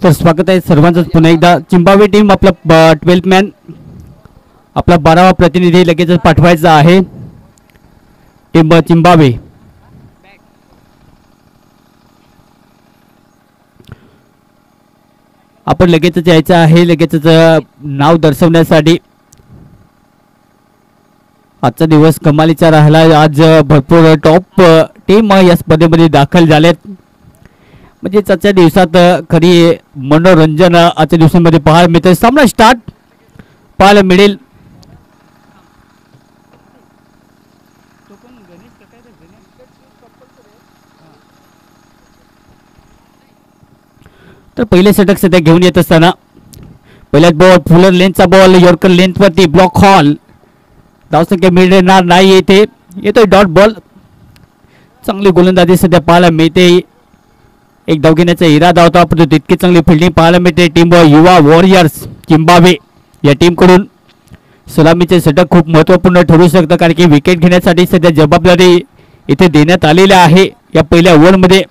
तर स्वागत आहे सर्वांचंच पुन्हा एकदा. चिंबावे टीम आपला 12th मॅन आपला 12वा प्रतिनिधी लगेचच पाठवायचा आहे. टीम चिंबावे आपण लगेचच यायचं आहे, लगेचच नाव दर्शवण्यासाठी. आजचा दिवस कमालीचा राहिला. आज भरपूर टॉप टीम या स्पर्धेमध्ये दाखल झालेत. म्हणजे आजच्या दिवसात खरी मनोरंजन आजच्या दिवसांमध्ये पाहायला मिळतं. सामना स्टार्ट पाहायला मिळेल. तर पहिले षटक सध्या घेऊन येत असताना पहिल्याच बॉल फुलर लेनचा बॉल यॉर्कर लेन्थवरती ब्लॉक हॉल. धावसंख्या मिळणार नाही, येते येतोय डॉट बॉल. चांगली गोलंदाजी सध्या पाहायला मिळते. एक धाव घेण्याचा इरादा होता परंतु तितकी चांगली फिल्डिंग पाहायला मिळते. टीम युवा वॉरियर्स चिंबावे या टीमकडून. सलामीचे षटक खूप महत्त्वपूर्ण ठरू शकतं कारण की विकेट घेण्यासाठी सध्या जबाबदारी इथे देण्यात आलेली आहे. या पहिल्या ओव्हरमध्ये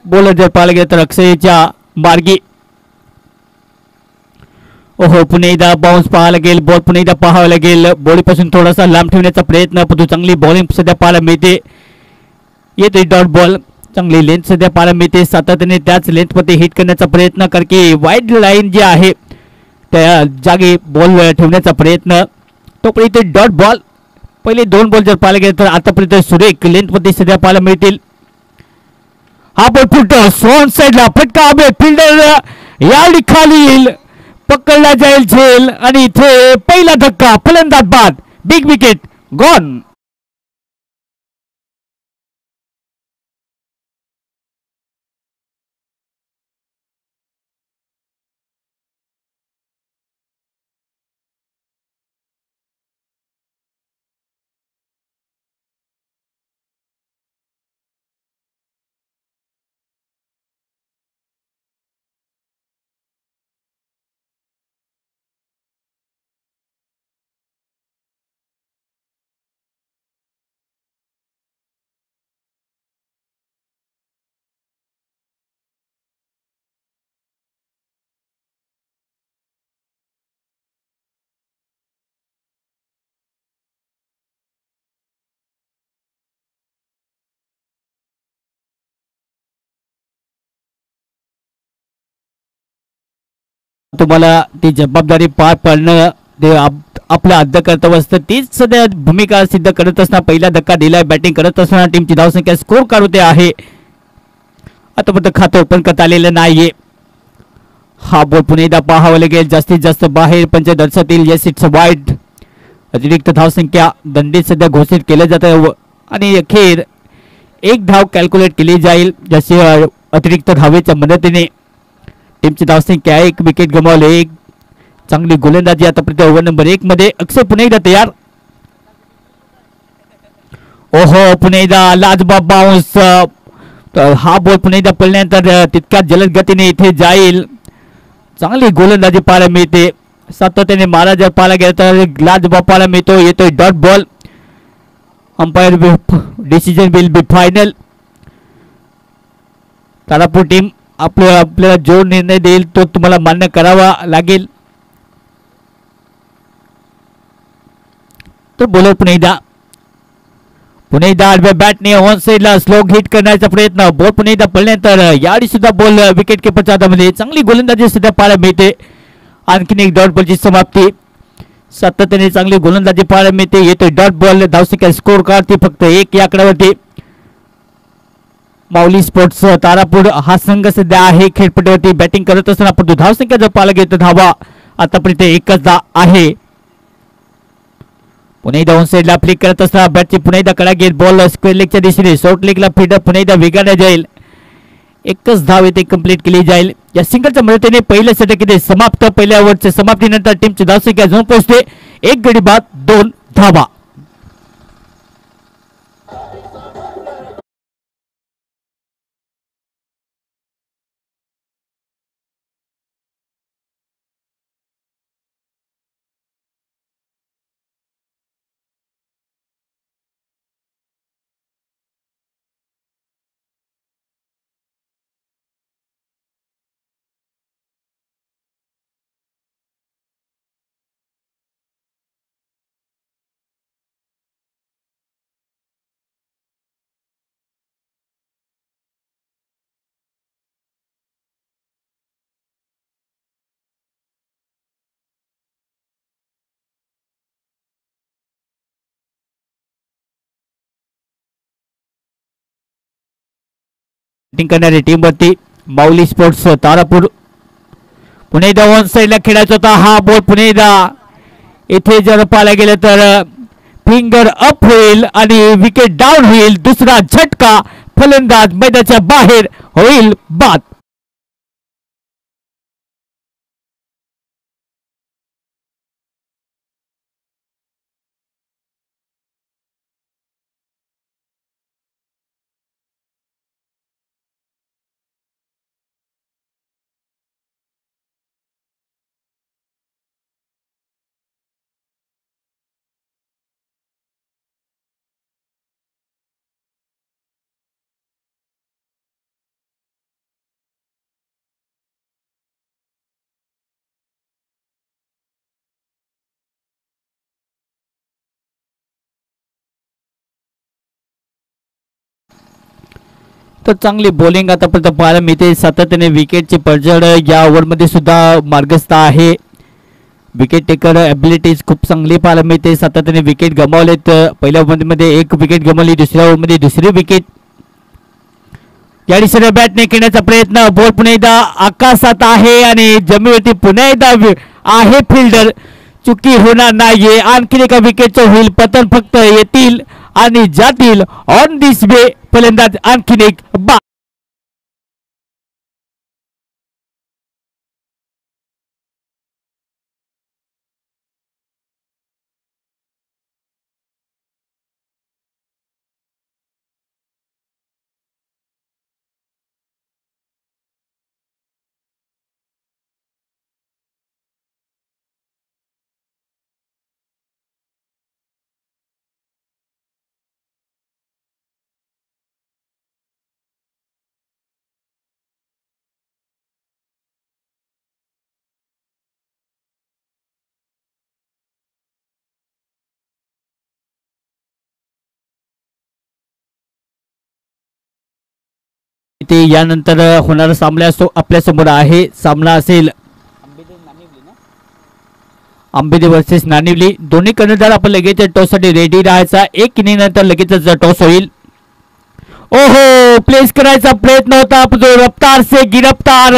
बॉलर जर पाहायला गेलं तर अक्षयच्या मार्गी. ओहो, पुन्हा एकदा बाउन्स पाहायला लागेल. बॉल पुन्हा एकदा पाहावं लागेल. बॉलीपासून थोडासा लांब ठेवण्याचा प्रयत्न परंतु चांगली बॉलिंग सध्या पाहायला मिळते. येते डॉट बॉल. चांगली लेंथ सध्या पाहायला मिळते. सातत्याने त्याच लेंथमध्ये हिट करण्याचा प्रयत्न कारण की वाईड लाईन जी आहे त्या जागी बॉल ठेवण्याचा प्रयत्न. तोपर्यंत इथे डॉट बॉल. पहिले दोन बॉल जर पाहायला गेले तर आतापर्यंत सुरेख लेंथमध्ये सध्या पाहायला मिळतील. हा बॉल फुटतो फ्रंट साईडला. फटका फिल्डर यार्ड खाली पकडला जाईल झेल आणि इथे पहिला धक्का. फलंदाज बाद. Big wicket gone. तुम्हाला ती जबाबदारी पार पाडणं ते आपलं आद्य कर्तव्य असतं. तीच सध्या भूमिका सिद्ध करत असताना पहिला धक्का दिलाय. बॅटिंग करत असताना टीमची धावसंख्या स्कोर काढते आहे. आतापर्यंत खातं ओपन करता आलेलं नाहीये. हा बॉल पुन्हा एकदा पाहावं लागेल. जास्तीत जास्त बाहेर पंच दर्शवतील. Yes it's wide. अतिरिक्त धावसंख्या दंडित सध्या घोषित केलं जातं आणि अखेर एक धाव कॅल्क्युलेट केली जाईल. जसे अतिरिक्त धावेच्या मदतीने टीमची धावसंख्या एक विकेट गमावले. एक चांगली गोलंदाजी आतापर्यंत ओव्हर नंबर 1 मध्ये. अक्षय पुन्हा एकदा तयार. ओहो, पुन्हा एकदा लाजबाब बाउन्स. हा बॉल पुन्हा एकदा पडल्यानंतर तितक्या जलद गतीने इथे जाईल. चांगली गोलंदाजी पाहायला मिळते. सातत्याने मारा जर पाहायला गेला तर लाजबाब पाहायला मिळतो. येतोय dot ball. Umpire decision will be final. Tarapur team आपल्याला जो निर्णय देईल तो तुम्हाला मान्य करावा लागेल. तर बॉलर पुन्हा एकदा आडव्या बॅटने ऑन साईडला स्लो हिट करण्याचा प्रयत्न. बॉल पुन्हा एकदा पडल्यानंतर याडी सुद्धा बॉल विकेट किपरच्या हातामध्ये. चांगली गोलंदाजी सुद्धा पाहायला मिळते. आणखीन एक डॉट बॉलची समाप्ती. सातत्याने चांगली गोलंदाजी पाहायला मिळते. येतोय डॉट बॉल. धावसंख्या स्कोर काढते फक्त 1 या आकड्यावरती. माऊली स्पोर्ट्स तारापूर हा संघ सध्या आहे खेळपट्टीवरती बॅटिंग करत असताना परंतु धावसंख्या जर पाहायला गेलं तर धावा आतापर्यंत एकच आहे. पुन्हा एकदा ऑन साईडला फ्लिक करत असताना बॅटची पुन्हा एकदा कडा घेत बॉल स्क्वेअर लेगच्या दिशेने शॉर्ट लेगला फिल्डर पुन्हा एकदा वेगाने जाईल. एकच धाव येथे कंप्लीट केली जाईल. या सिंगलच्या मदतीने पहिलं षटक इथे समाप्त. पहिल्या ओव्हरच्या समाप्तीनंतर टीमची धावसंख्या जाऊन पोहोचते 1 गडी बाद 2 धावा. करणारी टीम वरती माऊली स्पोर्ट्स तारापूर. पुन्हा एकदा ऑन साईडला खेळायचा होता हा बॉल. पुन्हा एकदा इथे जर पाहायला गेलं तर फिंगर अप होईल आणि विकेट डाऊन होईल. दुसरा झटका, फलंदाज मैदानाच्या बाहेर होईल बाद. तर चांगली बॉलिंग आतापर्यंत पाहायला मिळते. सातत्याने विकेटची पडझड या ओव्हरमध्ये सुद्धा मार्गस्थ आहे. विकेट टेकर ॲबिलिटीज खूप चांगली पाहायला मिळते. सातत्याने विकेट गमावलेत. पहिल्या ओव्हरमध्ये एक विकेट गमावली, दुसऱ्या ओव्हरमध्ये दुसरी विकेट. या दिशेने बॅटने खेळण्याचा प्रयत्न. बॉल पुन्हा एकदा आकाशात आहे आणि जमिनीवरती पुन्हा एकदा आहे फिल्डर. चुकी होणार नाहीये. आणखी एका विकेटचं होईल पतन. फक्त येतील आणि जातील ऑन दिस वे. फलंदाज आणखीन एक बाद. ते यानंतर होणारा सामना आपल्या समोर आहे. सामना असेल आंबेदे वर्सेस नानिवली. दोन्ही कर्णधार आपण लगेच टॉस साठी रेडी राहायचा. एक इनिंग नंतर लगेचच टॉस होईल. ओहो, प्लेस करायचा प्रयत्न होता जो रफ्तार से गिरफ्तार.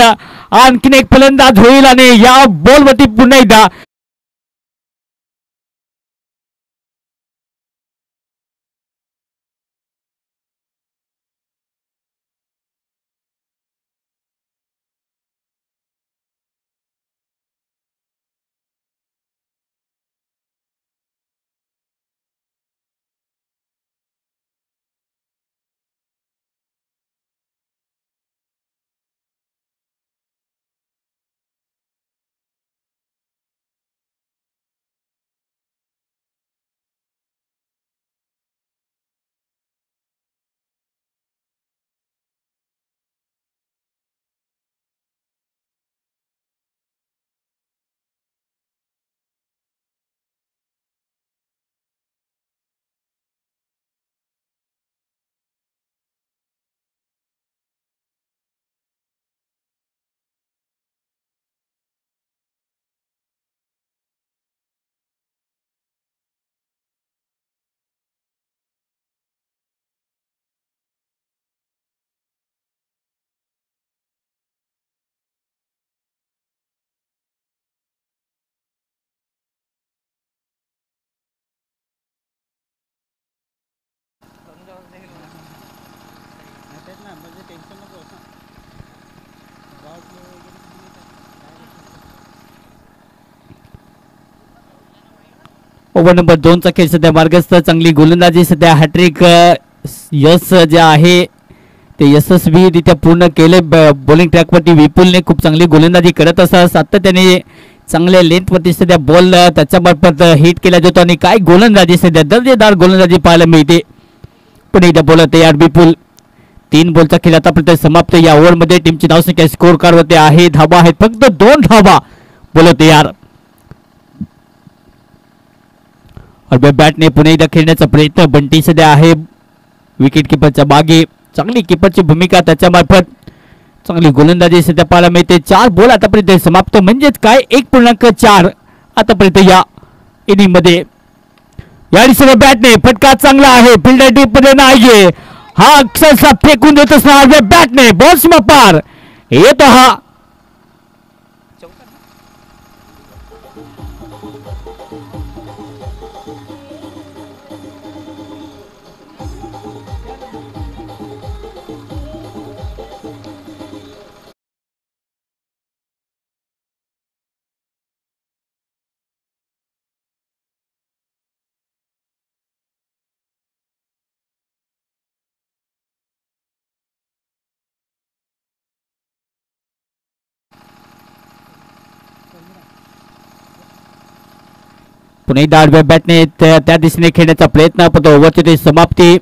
आणखीन एक फलंदाज होईल आणि या बॉल वरती पुन्हा एकदा ओव्हर नंबर 2 चा खेळ सध्या मार्गस्थ. चांगली गोलंदाजी सध्या हॅट्रिक यश जे आहे ते यशस्वीरित्या पूर्ण केले. बॉलिंग ट्रॅकवरती विपुलने खूप चांगली गोलंदाजी करत असतात. सातत्याने चांगल्या लेंथवरती सध्या बॉल त्याच्यामार्फत हिट केला जातो आणि काय गोलंदाजी सध्या दर्जेदार गोलंदाजी पाहायला मिळते. पण एकदा बॉलर तयार विपुल. 3 बॉलचा खेळ आतापर्यंत समाप्त. या ओव्हरमध्ये टीमची धावसंख्या स्कोर कार्डवरती आहे. धावा आहेत फक्त 2 धावा. बॉलर तयार. बॅटने पुन्हा एकदा खेळण्याचा प्रयत्न. बंटी सध्या आहे विकेट किपरच्या मागे. चांगली किपरची भूमिका त्याच्यामार्फत. चांगली गोलंदाजी सध्या पाहायला मिळते. 4 बॉल आतापर्यंत समाप्त. म्हणजेच काय 1.4 आतापर्यंत या इनिंग मध्ये. या दिशेने बॅटने फटका चांगला आहे. फिल्डर डीप मध्ये नाहीये हा अक्षरशः फेकून देत असणार बॅटने बॉल सीमा पार येतो हा पुणे डाव्या बॅटने त्या दिशेने खेळण्याचा प्रयत्न पण ओव्हरची ते समाप्ती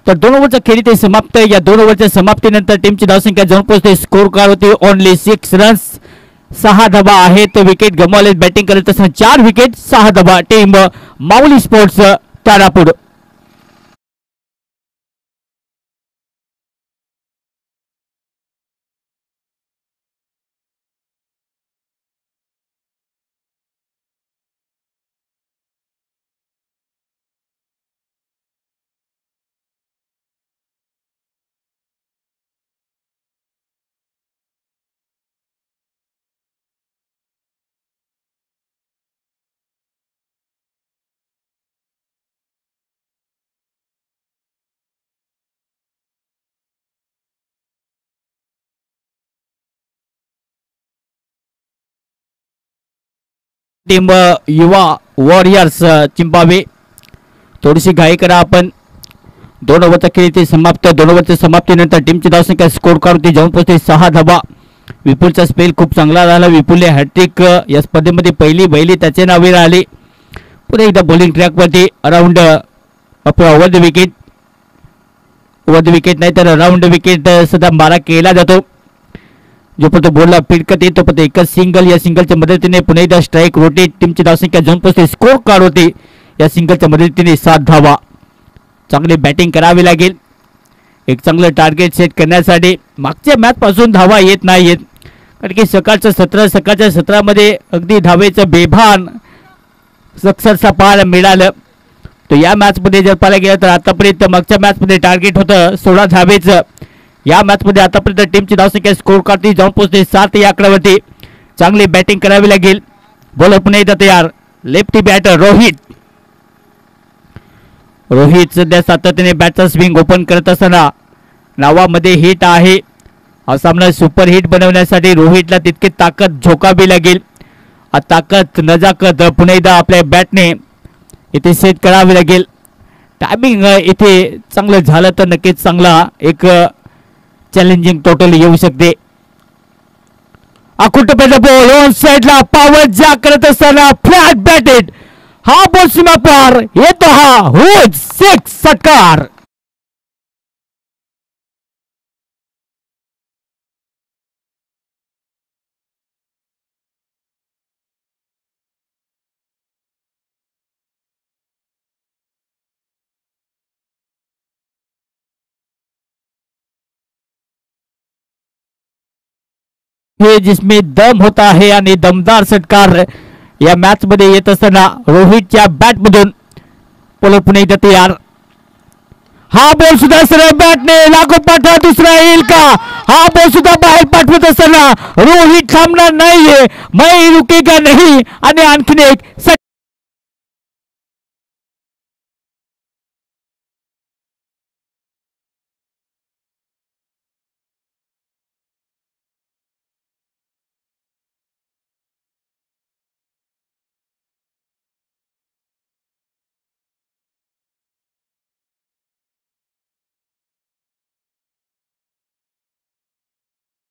तर 2 ओव्हरचा खेळ ते समाप्त या 2 ओव्हरच्या समाप्तीनंतर टीमची धावसंख्या जाऊन पोहोचते स्कोर कार्ड होती ओनली 6 रन्स 6 धावा आहेत विकेट गमावले बॅटिंग करत असताना 4 विकेट 6 धावा टीम माऊली स्पोर्ट्स तारापूर टीम युवा वॉरियर्स चिंबावे थोडीशी घाई करा आपण 2 ओव्हरचा खेळ ते समाप्त 2 ओव्हरच्या समाप्तीनंतर टीमची धावसंख्या स्कोर कार्ड होती जाऊन पोहोचते 6 धावा विपुलचा स्पेल खूप चांगला झाला विपुलने हॅट्रिक या स्पर्धेमध्ये पहिली त्याचे नावे राहिले पुन्हा एकदा बॉलिंग ट्रॅकवरती अराउंड ओव्हर द विकेट नाही तर अराउंड विकेट सुद्धा मारा केला जातो जोपर्यंत बॉलला फिरकत येतो पण एकच सिंगल या सिंगलच्या मदतीने पुन्हा एकदा स्ट्राईक रोटेट टीमची धावसंख्या जाऊन पोहोचते स्कोर कार्ड होते या सिंगलच्या मदतीने 7 धावा चांगली बॅटिंग करावी लागेल एक चांगलं टार्गेट सेट करण्यासाठी मागच्या मॅच पासून धावा येत नाहीत कारण की सकाळच्या सत्रामध्ये अगदी धावेचं बेभान अक्षरशः पाहायला मिळालं तर या मॅचमध्ये जर पाहायला गेलं तर आतापर्यंत मागच्या मॅचमध्ये टार्गेट होतं 16 धावेचं या मॅचमध्ये आतापर्यंत टीमची धावसंख्या स्कोर कार्ड जाऊन पोहोचते 7 या आकड्यावरती चांगली बॅटिंग करावी लागेल बॉलर पुन्हा एकदा तयार लेफ्टी बॅटर रोहित सध्या सातत्याने बॅटचा स्विंग ओपन करत असताना नावामध्ये हिट आहे हा सामना सुपर हिट बनवण्यासाठी रोहितला तितकी ताकद झोकावी लागेल ताकद नजाकत पुन्हा एकदा आपल्या बॅटने इथे सेट करावी लागेल टायमिंग इथे चांगलं झालं तर नक्कीच चांगला एक चॅलेंजिंग टोटल येऊ शकते अकुटपेटा बॉल ऑन साइडला पॉवर जा करत असताना फ्लॅट बॅटेड हा बॉल सीमा पार येतो हा हुज 6 षटकार हे जिसमें दम होता है आणि दमदार षटकार या मॅच मध्ये येत असताना रोहितच्या बॅट मधून बॉलर पुन्हा एकदा तयार हा बॉल सुद्धा सरळ बॅटने लागोपाठ दुसरा येईल का हा बॉल सुद्धा बाहेर पाठवत असताना रोहित थांबणार नाहीये मैं रुकेगा नहीं आणि आणखीन एक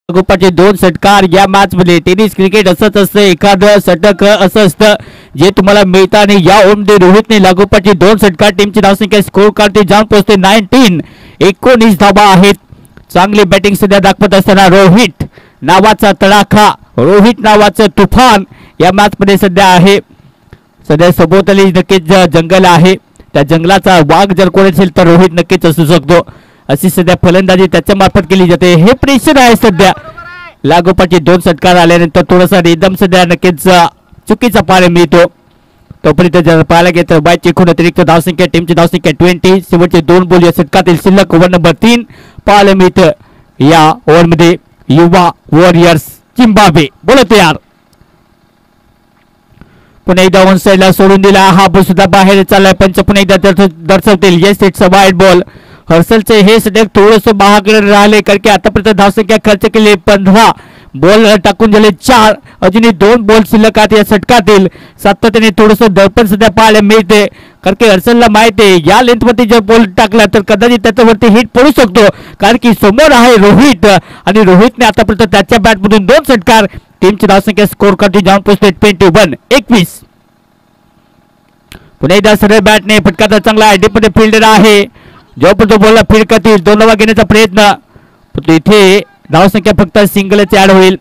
लागोपाठचे 2 षटकार या मॅच मध्ये टेनिस क्रिकेट असंच असतं एखादं षटक असं असतं जे तुम्हाला मिळतं आणि या ओममध्ये रोहितने लागोपाठचे 2 षटकार टीमची धावसंख्या स्कोर कार्ड जाऊन पोहोचते 19 धावा आहेत चांगली बॅटिंग सध्या दाखवत असताना रोहित नावाचा तडाखा रोहित नावाचं तुफान या मॅच मध्ये सध्या आहे सध्या सभोवताली नक्कीच जंगल आहे त्या जंगलाचा वाघ जर कोण असेल तर रोहित नक्कीच असू शकतो अशी सध्या फलंदाजी त्याच्या मार्फत केली जाते हे प्रेशर आहे सध्या लागोपाठचे 2 षटकार आल्यानंतर थोडासा रिदम सध्या नक्कीच चुकीचा पाहायला मिळतो तोपर्यंत जर पाहायला घेतलं बायची एकूण अतिरिक्त धावसंख्या टीमची धावसंख्या 20 शेवटचे 2 बॉल या षटकातील शिल्लक ओव्हर नंबर 3 पाहायला मिळतं या ओव्हरमध्ये युवा वॉरियर्स झिम्बाब्वे बोला तयार पुन्हा एकदा वन साइडला सोडून दिला हा बॉल सुद्धा बाहेर चाललाय पंच पुन्हा एकदा दर्शवतील yes it's a wide ball हर्षलचे हे षटक थोडंसं महागडे राहिले कारण की आतापर्यंत धावसंख्या खर्च केली 15 बॉल टाकून झाले 4 अजूनही 2 बॉल शिल्लक आहेत या षटकातील सातत्याने थोडंसं दडपण सध्या पाहायला मिळते कारण की हर्षलला माहिती आहे या लेंथवरती जर बॉल टाकला तर कदाचित त्याच्यावरती हिट पडू शकतो कारण की समोर आहे रोहित आणि रोहितने आतापर्यंत त्याच्या बॅटमधून 2 षटकार टीमची धावसंख्या स्कोर करते जाऊन पोहोचते 21 पुन्हा एकदा सरळ बॅटने फटकाचा चांगला आयडीमध्ये फिल्डर आहे जोपर्यंत बॉलला फील्ड करतील 2 धावा घेण्याचा प्रयत्न पण इथे धावसंख्या फक्त सिंगलच ऍड होईल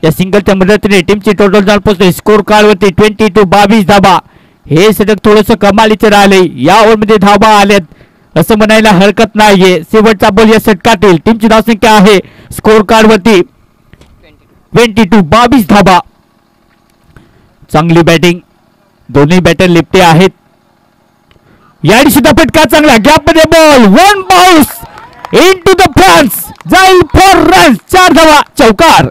या सिंगलच्या मदतीने टीमची टोटल जाऊन पोहोचते स्कोर कार्डवरती 22 धावा हे षटक थोडंसं कमालीचे राहिले या ओव्हरमध्ये धावा आल्यात असं म्हणायला हरकत नाहीये शेवटचा बॉल या षटकातील टीमची धावसंख्या आहे स्कोर कार्डवरती 22 धावा चांगली बॅटिंग दोन्ही बॅटर लिफ्टे आहेत याडी सुद्धा फटका चांगला गॅप मध्ये ball one bounce into the fans जाईल फॉर रन 4 धावा चौकार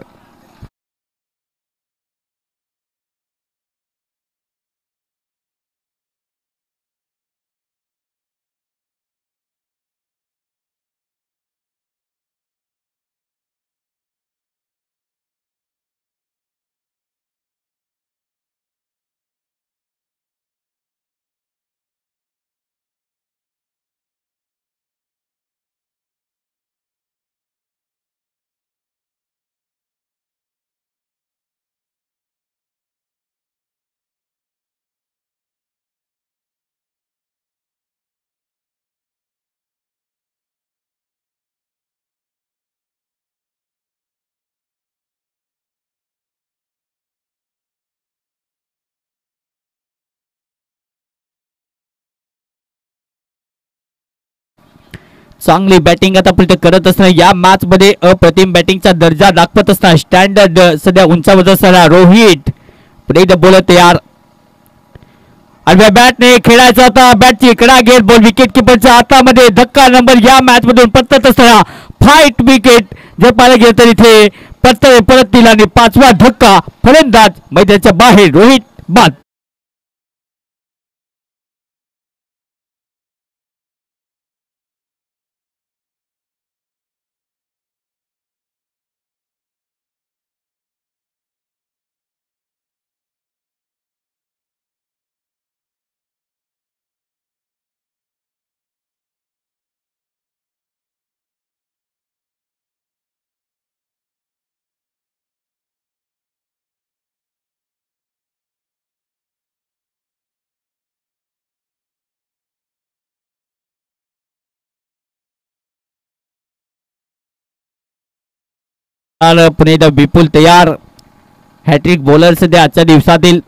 चांगली बॅटिंग आतापर्यंत करत असताना या मॅच मध्ये अप्रतिम बॅटिंगचा दर्जा दाखवत असताना स्टँडर्ड सध्या उंचावत असताना रोहित पुढे बॉलर तयार आणि बॅटने खेळायचा होता बॅटची कडा घेत बॉल विकेट किपरच्या हातामध्ये धक्का नंबर या मॅच मधून पत्तत असताना फाईट विकेट जर पाहायला गेलं तर इथे परत दिला आणि 5वा धक्का फलंदाज मैदानाच्या बाहेर रोहित बाद पुणे विपुल तयार हॅट्रिक बॉलर सध्या आजच्या दिवसातील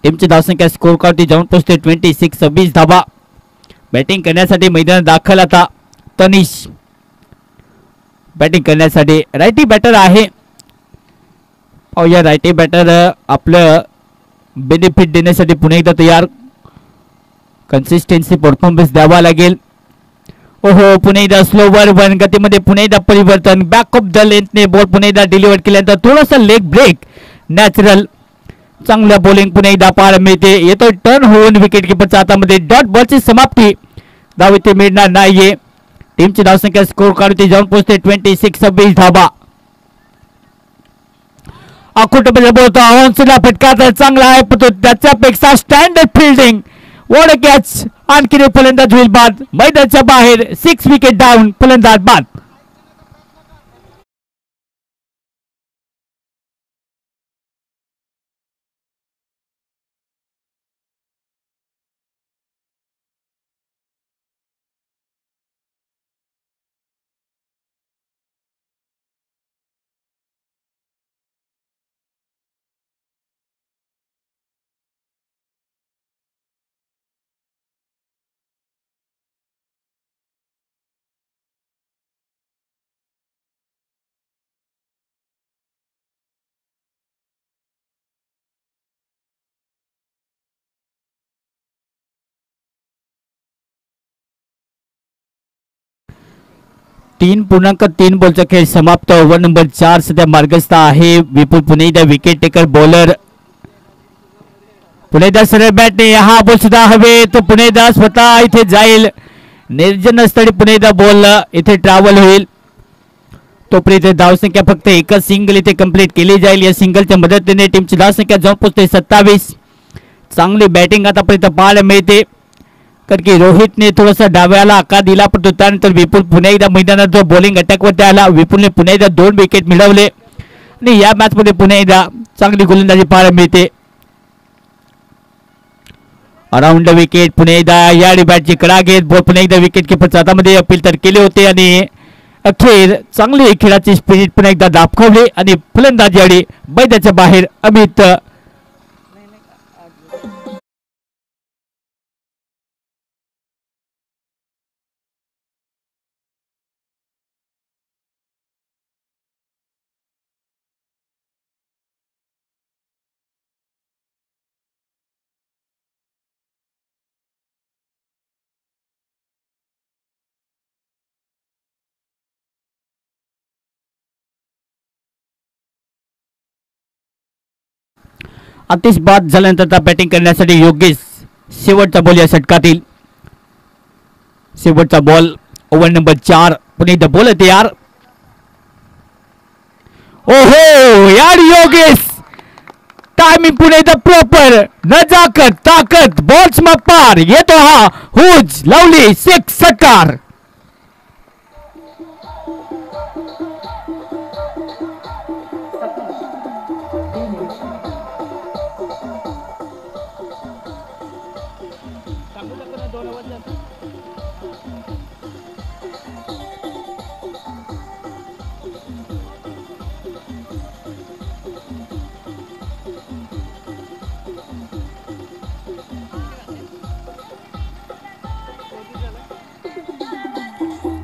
टीमची धावसंख्या स्कोर करती जाऊन पोहोचते 26 धावा बॅटिंग करण्यासाठी मैदानात दाखल आता तनिष बॅटिंग करण्यासाठी रायटी बॅटर आहे या रायटी बॅटर आपलं बेनिफिट देण्यासाठी पुन्हा एकदा तयार कन्सिस्टन्सी परफॉर्मन्स द्यावा लागेल ओहो पुन्हा एकदा स्लोवर वन गतीमध्ये पुन्हा एकदा परिवर्तन बॅक ऑफ द लेंथने बॉल पुन्हा एकदा डिलिव्हर केल्यानंतर थोडासा लेग ब्रेक नॅचरल चांगल्या बॉलिंग पुन्हा एकदा पाहायला मिळते येतो टर्न होऊन विकेट किपरच्या हातामध्ये डॉट बॉलची समाप्ती धाव इथे मिळणार नाहीये टीमची धावसंख्या स्कोर काढते जाऊन पोहोचते 26 धावा अकुटमध्ये बोलतो हॉन्सला फटका तर चांगला आहे पण त्याच्यापेक्षा स्टँडर्ड फिल्डिंग वॉड कॅच आणखी फलंदाज होईल बाद मैदानाच्या बाहेर 6 विकेट डाऊन फलंदाज बाद 3.3 बॉलचा खेळ समाप्त. ओव्हर नंबर 4 सध्या मार्गस्थ आहे. विपुल पुणेदा विकेट टेकर बॉलर. पुणेदा सरळ बॅटने हा बॉल सुद्धा हवे तर पुणेदा स्वतः इथे जाईल. निर्जन स्थळी पुणेदा बॉल इथे ट्रॅव्हल होईल. तोपर्यंत धावसंख्या फक्त एकच सिंगल इथे कंप्लीट केली जाईल. या सिंगलच्या मदतीने टीमची धावसंख्या जाऊन पोहोचते 27. चांगली बॅटिंग आतापर्यंत पाहायला मिळते कारण की रोहितने थोडासा डाव्याला आकार दिला पण त्यानंतर विपुल पुन्हा एकदा मैदानात जो बॉलिंग अटॅकवरती आला. विपुलने पुन्हा एकदा 2 विकेट मिळवले आणि या मॅच मध्ये पुन्हा एकदा चांगली गोलंदाजी पाहायला मिळते. अराउंड विकेट पुन्हा एकदा या बॅटची कडा घेत बॉल पुन्हा एकदा विकेट किपरच्या हातामध्ये अपील तर केले होते आणि अखेर चांगली खेळाची स्पिरिट पुन्हा एकदा दाखवली आणि फलंदाजी आणि मैदानाच्या बाहेर अमित. आतिश बाद झाल्यानंतर बॅटिंग करण्यासाठी योगेश शेवटचा बॉल या षटकातील. शेवटचा बॉल ओव्हर नंबर 4 पुणे द बॉल तयार. ओहो यार योगेश टाइमिंग पुणे द प्रॉपर नजाकत ताकत बॉल्स में पार येतो हा हुज लवली 6 षटकार.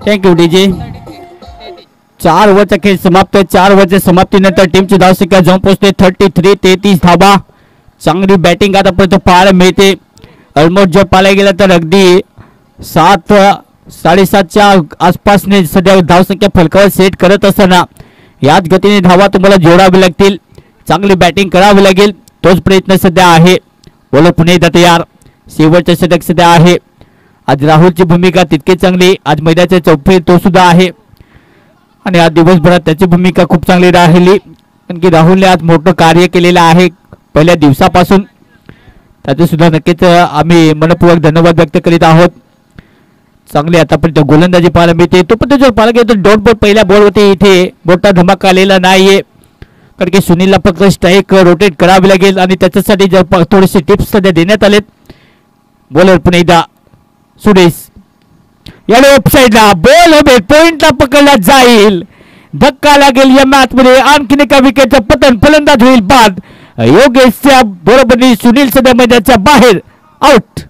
Thank you DJ. 4 ओव्हरचा खेळ समाप्त. 4 ओव्हरच्या समाप्तीनंतर टीमची धावसंख्या जाऊन पोहोचते 33 धावा. चांगली बॅटिंग आतापर्यंत पाहायला मिळते. ऑलमोस्ट जर पाहायला गेलं तर अगदी 7-7.5च्या आसपासने सध्या धावसंख्या फलकावर सेट करत असताना याच गतीने धावा तुम्हाला जोडावे लागतील. चांगली बॅटिंग करावी लागेल तोच प्रयत्न सध्या आहे. बॉलर पुन्हा एकदा तयार. शेवटचे षटक सध्या आहे. आज राहुलची भूमिका तितकी चांगली. आज मैदानाचे चौफे तो सुद्धा आहे आणि आज दिवसभरात त्याची भूमिका खूप चांगली राहिली कारण की राहुलने आज मोठं कार्य केलेलं आहे पहिल्या दिवसापासून. त्याचे सुद्धा नक्कीच आम्ही मनपूर्वक धन्यवाद व्यक्त करीत आहोत. चांगली आतापर्यंत गोलंदाजी पाहायला मिळते. तो पण जर पाहायला गेलं तर डॉट बॉल पहिल्या बॉलवरती इथे मोठा धमाका आलेला नाहीये कारण की सुनीलला फक्त स्ट्राईक रोटेट करावी लागेल आणि त्याच्यासाठी जर थोडेसे टिप्स सध्या देण्यात आलेत. बॉलर पुन्हा एकदा सुरेश याने ऑफसाईडला बॉल हवे पॉइंटला पकडला जाईल. धक्का लागेल या मॅच मध्ये. आणखीन एका विकेटचं पतन. फलंदाज होईल बाद. योगेशच्या बरोबरीने सुनील सध्या मैदानाच्या बाहेर आउट.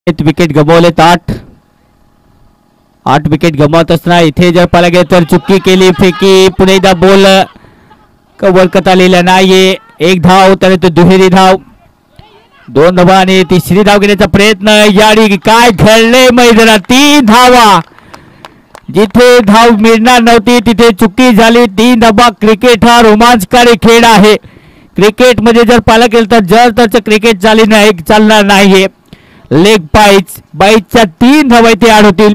विकेट गमावलेत. 8 विकेट गमावत असताना इथे जर पाहायला गेलं तर चुकी केली. फेकी पुन्हा एकदा बॉल कव्हर करता आलेला नाहीये. 1 धाव त्यानंतर दुहेरी धाव. 2 धावा आणि तिसरी धाव घेण्याचा प्रयत्न. याडी काय खेळले मैदानात. 3 धावा. जिथे धाव मिळणार नव्हती तिथे चुकी झाली. 3 धावा. क्रिकेट हा रोमांचकारी खेळ आहे. क्रिकेट मध्ये जर पाहायला गेलं तर जर त्याचं क्रिकेट चालणार नाहीये. लेग बाईटच्या 3 धावा इथे ऍड होतील.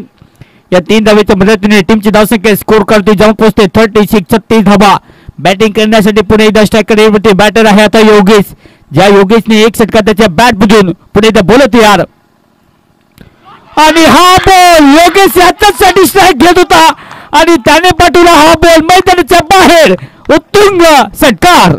या 3 धावेच्या मदतीने टीमची धावसंख्या स्कोर करते जाऊन पोहोचते 36 धावा. बॅटिंग करण्यासाठी पुणे एकदा स्ट्रायकर बॅटर आहे आता योगेश. ज्या योगेशने 1 षटका त्याच्या बॅट बुजून पुणे एकदा बोलत यार आणि हा बॉल योगेश याच्यासाठी स्ट्राईक घेत होता आणि त्याने पाठवला हा बॉल मैदानाच्या बाहेर. उत्तुंग षटकार.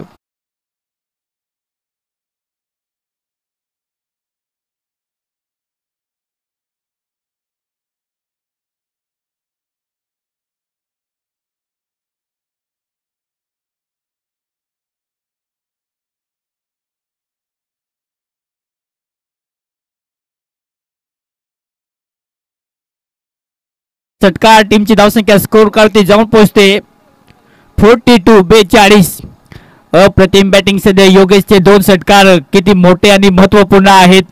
षटकार टीमची धावसंख्या स्कोर करते जाऊन पोहोचते 42 अप्रतिम बॅटिंग सध्या योगेशचे 2 षटकार किती मोठे आणि महत्वपूर्ण आहेत.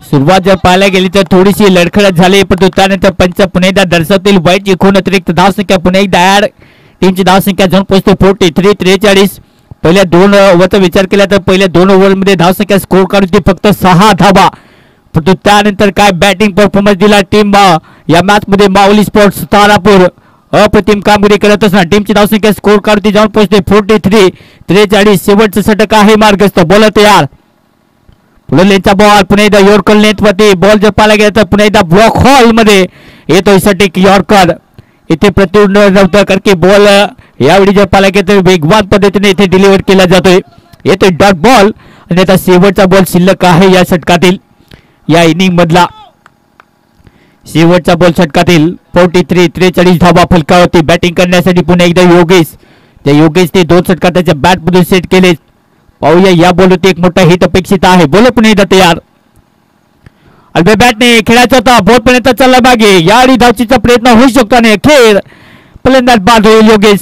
सुरुवात जर पाहायला गेली तर थोडीशी लडखडत झाली, परंतु त्यानंतर पंच पुन्हा एकदा दर्शवतील वाईट खून अतिरिक्त धावसंख्या पुन्हा एकदा ऍड. टीमची धावसंख्या जाऊन पोहोचते 43. पहिल्या 2 ओव्हरचा विचार केला तर पहिल्या 2 ओव्हरमध्ये धावसंख्या स्कोर करून फक्त 6 धावा, परंतु त्यानंतर काय बॅटिंग परफॉर्मन्स दिला टीम या मॅच मध्ये. माऊली स्पोर्ट्स तारापूर अप्रतिम कामगिरी करत असताना टीमची धावसंख्या स्कोर काढती जाऊन पोहोचते 43. शेवटचं षटक आहे मार्गस्थ. बॉलर तयार. पुढे बॉल पुन्हा एकदा यॉर्कर लेंथवरती बॉल जर पाहायला गेला तर पुन्हा एकदा ब्लॉक हॉल मध्ये येतोय षटक यॉर्कर. इथे प्रत्युत्तर नव्हतं कारण की बॉल यावेळी जर पाहायला गेलं तर वेगवान पद्धतीने इथे डिलिव्हर केला जातोय. येतोय डॉट बॉल आणि आता शेवटचा बॉल शिल्लक आहे या षटकातील, या इनिंग मधला शेवटचा बॉल षटकातील. 43 धावा फलकावरती. बॅटिंग करण्यासाठी पुन्हा एकदा योगेश. त्या योगेशने 2 षटकार त्याच्या बॅट मधून सेट केले. पाहूया या बॉलवरती एक मोठा हिट अपेक्षित आहे. बॉल पुन्हा एकदा तयार. अल्बे बॅटने खेळायचा होता, बॉल पर्यंत चालला मागे. यावेळी धावचीचा प्रयत्न होऊ शकतो आणि खेळ फलंदाज बाद होईल योगेश.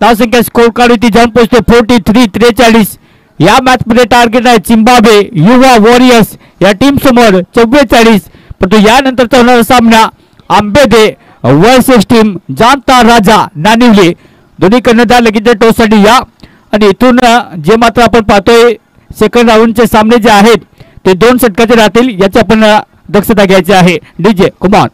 धावसंख्या स्कोर काढून ती जाऊन पोहोचते 43. या मॅच मध्ये टार्गेट आहे झिम्बाब्वे युवा वॉरियर्स या टीम समोर 44. परंतु यानंतरचा होणारा सामना आंबेदे वर्सेस टीम जाणता राजा नानिवली. दोन्ही कर्णधार लगेच टोचसाठी या आणि इथून जे मात्र आपण पाहतोय सेकंड राऊंडचे सामने जे आहेत ते 2 षटकाचे राहतील, याची आपण दक्षता घ्यायची आहे. डीजे कुमार.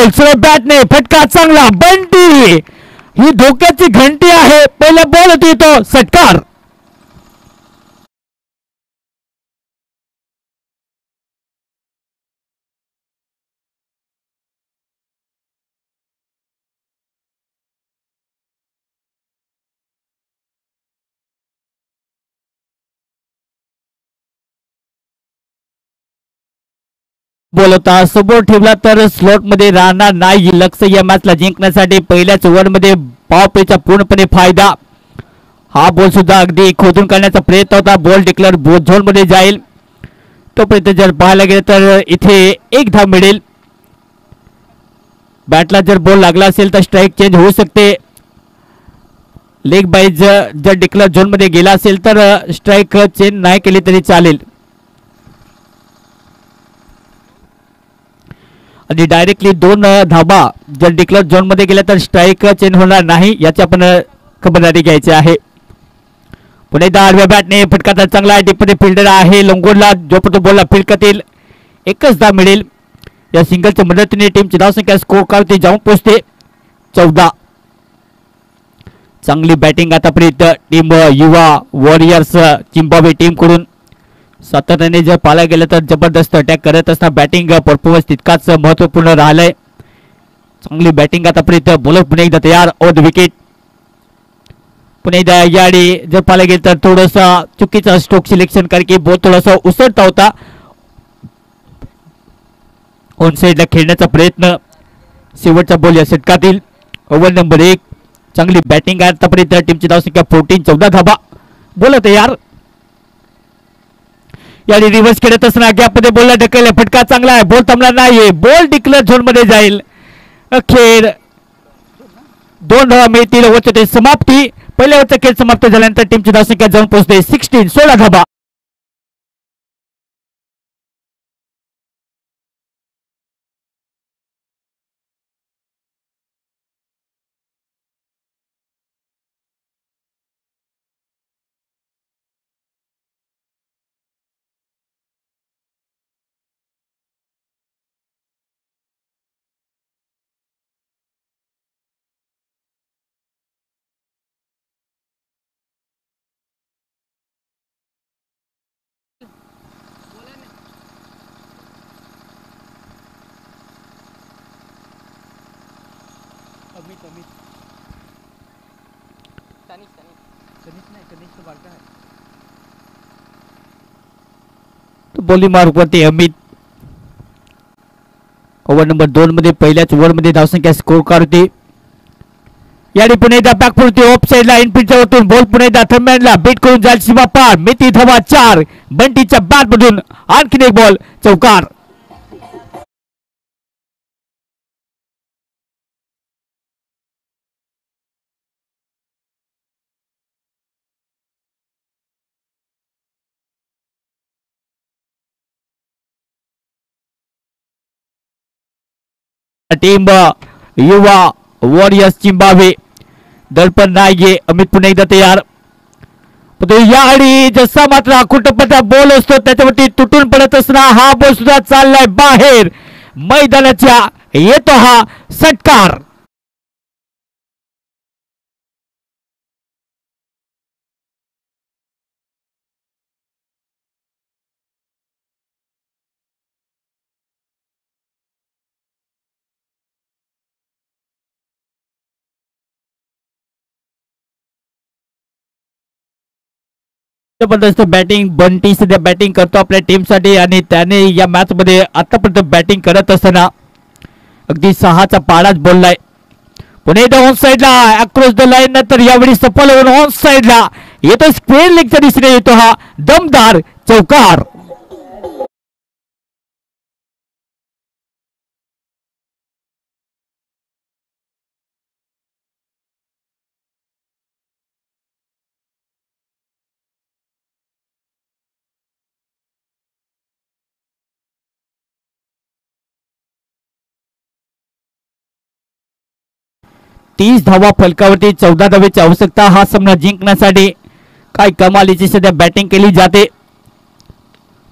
बॉल सरळ बॅटने फटका चांगला बंटी ही धोक्याची घंटी आहे. पहिला बॉल होती तो षटकार. बोलवता समोर ठेवला तर स्लॉट मध्ये राहणार नाही. लक्ष या मॅचला जिंकण्यासाठी पहिल्याच ओव्हरमध्ये पॉवरप्लेचा पूर्णपणे फायदा. हा बॉल सुद्धा अगदी खोदून काढण्याचा प्रयत्न होता. बॉल डिक्लेअर झोन मध्ये जाईल. तोपर्यंत जर पाहायला गेलं तर इथे एक धाव मिळेल. बॅटला जर बॉल लागला असेल तर स्ट्राईक चेंज होऊ शकते. लेग बाईज जर डिक्लेअर झोन मध्ये गेला असेल तर स्ट्राईक चेंज नाही केली तरी चालेल. आणि डायरेक्टली 2 धाबा जर डिक्लेअर झोन मध्ये गेल्या तर स्ट्राईक चेंज होणार नाही याची आपण खबरदारी घ्यायची आहे. पुणे आडव्या बॅटने फटका चांगला आहे. डीपमध्ये फिल्डर आहे लोंगोडला जोपर्यंत बॉलला फील्ड करतील एकच धाव मिळेल. या सिंगलच्या मदतीने टीमची धावसंख्या स्कोर करते जाऊन पोहोचते 14. चांगली बॅटिंग आतापर्यंत टीम युवा वॉरियर्स झिम्बाब्वे टीम कडून. सातत्याने जर पाहायला गेलं तर जबरदस्त अटॅक करत असताना बॅटिंग परफॉर्मन्स तितकाच महत्वपूर्ण राहिलाय. चांगली बॅटिंग आतापर्यंत बॉलर पुन्हा एकदा तयार ऑन द विकेट. पुन्हा एकदा याआधी जर पाहायला गेलं तर थोडंसा चुकीचा स्ट्रोक सिलेक्शन कारण की बॉल थोडासा उसळता होता. ऑन साईडला खेळण्याचा प्रयत्न. शेवटचा बॉल या षटकातील ओव्हर नंबर 1. चांगली बॅटिंग आहे आतापर्यंत. टीमची धावसंख्या 14 धाबा. बॉलर तयार. याने रिव्हर्स खेळत असताना गॅपमध्ये बॉलला ढकलला. फटका चांगला आहे. बॉल थांबला नाही. बॉल डिक्लेअर झोन मध्ये जाईल. अखेर 2 धावा मिळतील. ओव्हरची समाप्ती. पहिल्या ओव्हरचा खेळ समाप्त झाल्यानंतर टीमची धावसंख्या जाऊन पोहोचते 16 धाबा. बॉलिंग मार्कवरती अमित. ओव्हर नंबर 2 मध्ये पहिल्याच ओव्हर मध्ये धावसंख्या स्कोर करते. याने पुन्हा एकदा बॅकफुट ऑफ साइडला इनफिल्डच्या वरतून बॉल पुन्हा एकदा थर्मॅनला बीट करून जाईल सीमा पार. मिती धावा 4. बंटीच्या बॅट मधून आणखीन एक बॉल चौकार. टीम युवा वॉरियर्स झिम्बाब्वे दडपण नाहीये. अमित पुन्हा एकदा तयार. याआधी जसा मात्र अकुटपचा बॉल असतो त्याच्यावरती तुटून पडत असताना हा बॉल सुद्धा चाललाय बाहेर मैदानाच्या. येतो हा षटकार. जबरदस्त बॅटिंग. बंटी सध्या बॅटिंग करतो आपल्या टीमसाठी आणि त्याने या मॅच मध्ये आतापर्यंत बॅटिंग करत असताना अगदी 6चा पाडाच बोललाय. पुणे एकदा ऑन साइडला अक्रॉस द लाईन नंतर यावेळी सफल होऊन ऑन साइडला येतो. स्क्वेअर लेगच्या दिशेने येतो हा दमदार चौकार. तीस धावा फलकावरती 14 धावेची आवश्यकता हा सामना जिंकण्यासाठी. काय कमालीची सध्या बॅटिंग केली जाते.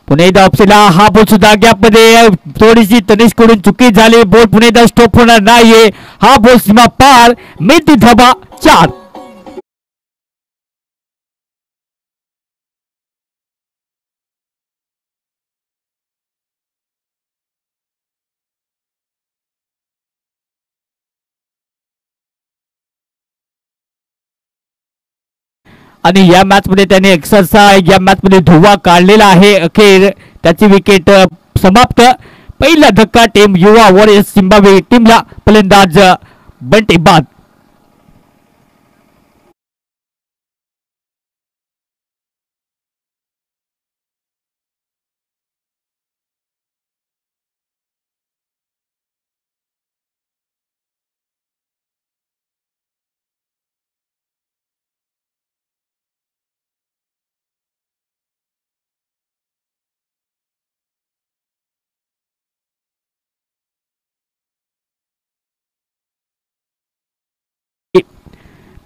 पुन्हा एकदा ऑप्शनला हा बॉल सुद्धा गॅपमध्ये थोडीशी तनिष्कडून चुकी झाली. बॉल पुन्हा एकदा स्टॉप होणार नाहीये. हा बॉल सीमा पार. मिळते धाबा 4. आणि या मॅच मध्ये त्याने एक्सरसाइज या मॅच मध्ये धुवा काढलेला आहे. अखेर त्याची विकेट समाप्त. पहिला धक्का टीम युवा वॉरियर्स झिम्बाब्वे टीमला. फलंदाज बंटी बाद.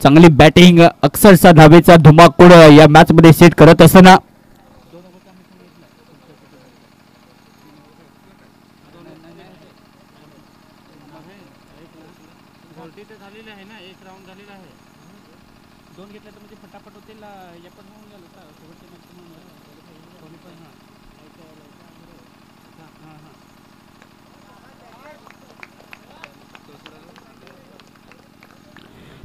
चांगली बॅटिंग अक्षरशः धावेचा धुमाकूळ या मॅच मध्ये सेट करत असताना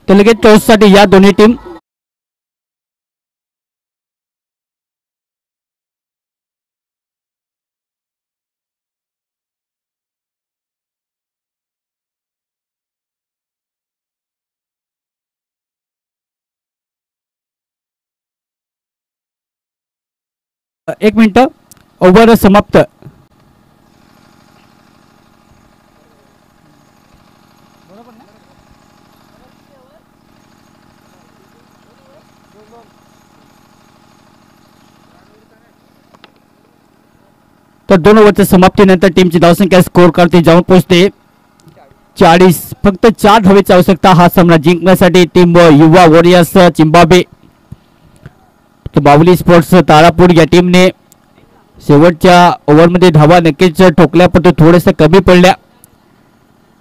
तर लगेच टॉस साठी या दोन्ही टीम एक मिनिट ओव्हर समाप्त. तर 2 ओव्हरच्या समाप्तीनंतर टीमची धावसंख्या स्कोर करते जाऊन पोहोचते 40. फक्त 4 धावेची आवश्यकता हा सामना जिंकण्यासाठी. टीम युवा वॉरियर्स झिम्बाब्वे बावली स्पोर्ट्स तारापूर या टीमने शेवटच्या ओव्हरमध्ये धावा नक्कीच ठोकल्या, पण तो थोड्याशा कमी पडल्या.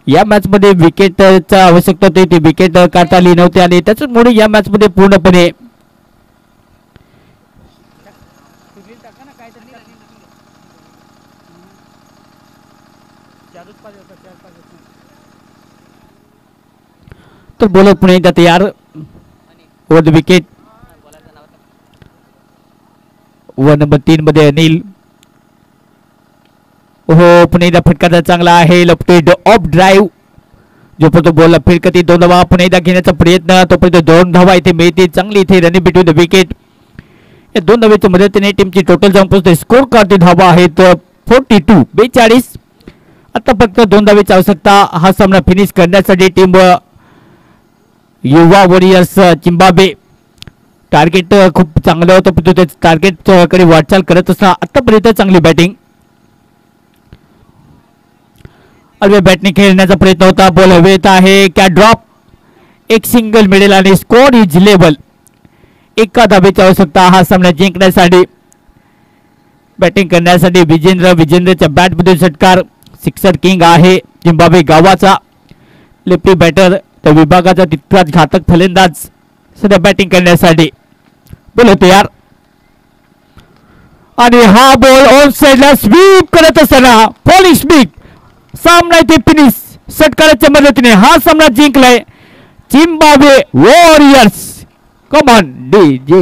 या मॅच मध्ये विकेटचा आवश्यकता होती, ती विकेट काढता आली नव्हती आणि त्याच्यामुळे या मॅच मध्ये पूर्णपणे तर बॉलर पुन्हा एकदा तयार. Over the wicket. Over number 3 मध्ये अनिल. हो पुन्हा एकदा फटका चांगला आहे. लेफ्ट ऑफ ड्राईव्ह जोपर्यंत बॉलला फिरकती 2 धावा पुन्हा एकदा घेण्याचा प्रयत्न. तोपर्यंत 2 धावा इथे मिळते. चांगली इथे रनिंग बिटवीन द विकेट. या 2 धावेच्या मदतीने टीमची टोटल जाऊन पोहोचते. स्कोर करते धावा आहेत 42. आता फक्त 2 धावेची आवश्यकता हा सामना फिनिश करण्यासाठी. टीम युवा वॉरियर्स झिम्बाब्वे टार्गेट खूप चांगलं होतं, पण त्या टार्गेट कडे वाटचाल करत असताना आतापर्यंत चांगली बॅटिंग. अल्वे बॅटने खेळण्याचा प्रयत्न होता. बॉल हवेत आहे. Cat drop. एक सिंगल मिळेल आणि स्कोर इज लेवल. एका धावेची आवश्यकता हा सामना जिंकण्यासाठी. बॅटिंग करण्यासाठी विजेंद्रच्या बॅटमध्ये षटकार. सिक्सर किंग आहे झिम्बाब्वे गावाचा. लेफ्टी बॅटर त्या विभागाचा तितकाच घातक फलंदाज सध्या बॅटिंग करण्यासाठी. बोलो तयार. आणि हा बॉल ऑन साइडला स्वीप करत असताना पॉलिश स्पीक सामना इथे फिनिश. षटकाराच्या मदतीने हा सामना जिंकलाय Zimbabwe Warriors. Come on DJ.